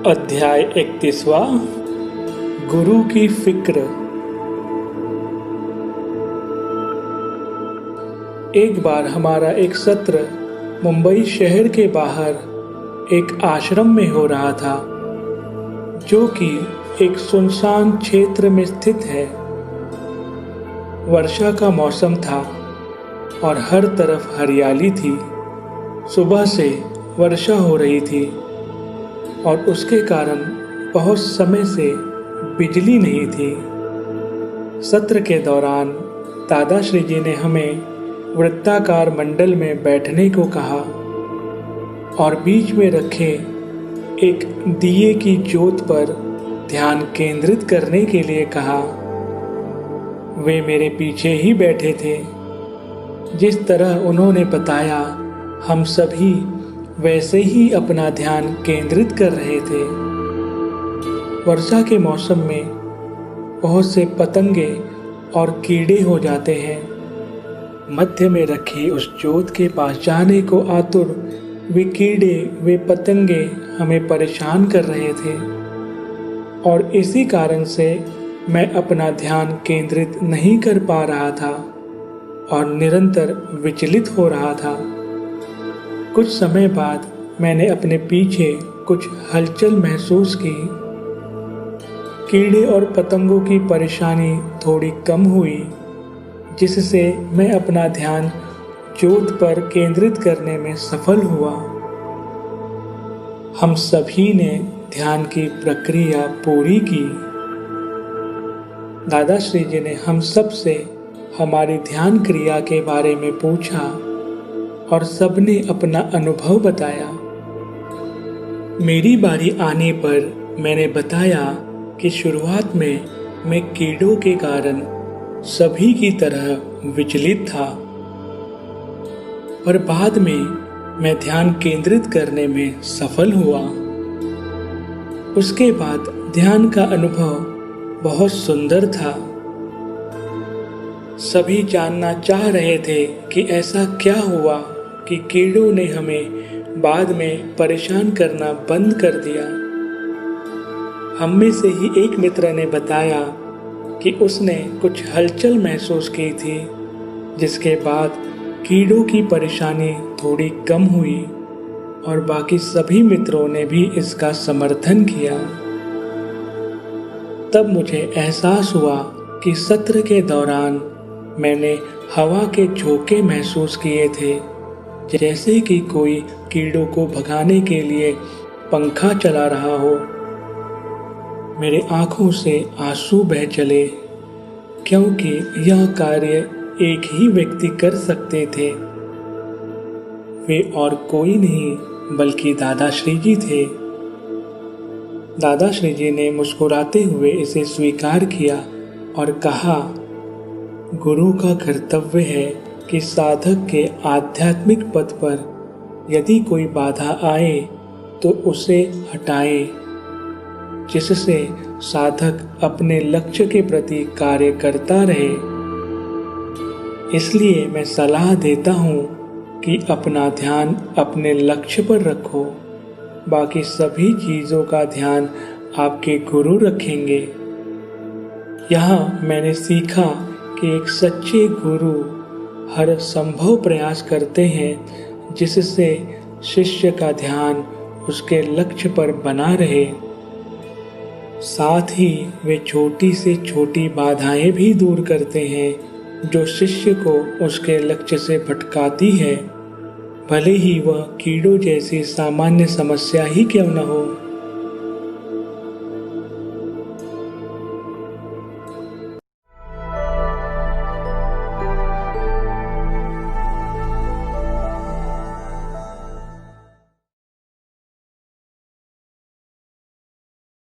अध्याय 31वां गुरु की फिक्र। एक बार हमारा एक सत्र मुंबई शहर के बाहर एक आश्रम में हो रहा था, जो कि एक सुनसान क्षेत्र में स्थित है। वर्षा का मौसम था और हर तरफ हरियाली थी। सुबह से वर्षा हो रही थी और उसके कारण बहुत समय से बिजली नहीं थी। सत्र के दौरान दादाश्री जी ने हमें वृत्ताकार मंडल में बैठने को कहा और बीच में रखे एक दिए की ज्योत पर ध्यान केंद्रित करने के लिए कहा। वे मेरे पीछे ही बैठे थे। जिस तरह उन्होंने बताया, हम सभी वैसे ही अपना ध्यान केंद्रित कर रहे थे। वर्षा के मौसम में बहुत से पतंगे और कीड़े हो जाते हैं। मध्य में रखी उस ज्योत के पास जाने को आतुर वे कीड़े, वे पतंगे हमें परेशान कर रहे थे और इसी कारण से मैं अपना ध्यान केंद्रित नहीं कर पा रहा था और निरंतर विचलित हो रहा था। कुछ समय बाद मैंने अपने पीछे कुछ हलचल महसूस की। कीड़े और पतंगों की परेशानी थोड़ी कम हुई, जिससे मैं अपना ध्यान ज्योत पर केंद्रित करने में सफल हुआ। हम सभी ने ध्यान की प्रक्रिया पूरी की। दादाश्री जी ने हम सब से हमारी ध्यान क्रिया के बारे में पूछा और सबने अपना अनुभव बताया। मेरी बारी आने पर मैंने बताया कि शुरुआत में मैं कीड़ों के कारण सभी की तरह विचलित था, पर बाद में मैं ध्यान केंद्रित करने में सफल हुआ। उसके बाद ध्यान का अनुभव बहुत सुंदर था। सभी जानना चाह रहे थे कि ऐसा क्या हुआ कि कीड़ों ने हमें बाद में परेशान करना बंद कर दिया। हम में से ही एक मित्र ने बताया कि उसने कुछ हलचल महसूस की थी, जिसके बाद कीड़ों की परेशानी थोड़ी कम हुई और बाकी सभी मित्रों ने भी इसका समर्थन किया। तब मुझे एहसास हुआ कि सत्र के दौरान मैंने हवा के झोंके महसूस किए थे, जैसे कि कोई कीड़ों को भगाने के लिए पंखा चला रहा हो। मेरे आंखों से आंसू बह चले, क्योंकि यह कार्य एक ही व्यक्ति कर सकते थे। वे और कोई नहीं बल्कि दादाश्री जी थे। दादाश्री जी ने मुस्कुराते हुए इसे स्वीकार किया और कहा, गुरु का कर्तव्य है कि साधक के आध्यात्मिक पथ पर यदि कोई बाधा आए तो उसे हटाए, जिससे साधक अपने लक्ष्य के प्रति कार्य करता रहे। इसलिए मैं सलाह देता हूँ कि अपना ध्यान अपने लक्ष्य पर रखो। बाकी सभी चीज़ों का ध्यान आपके गुरु रखेंगे। यहाँ मैंने सीखा कि एक सच्चे गुरु हर संभव प्रयास करते हैं जिससे शिष्य का ध्यान उसके लक्ष्य पर बना रहे। साथ ही वे छोटी से छोटी बाधाएं भी दूर करते हैं जो शिष्य को उसके लक्ष्य से भटकाती है, भले ही वह कीड़ों जैसी सामान्य समस्या ही क्यों न हो।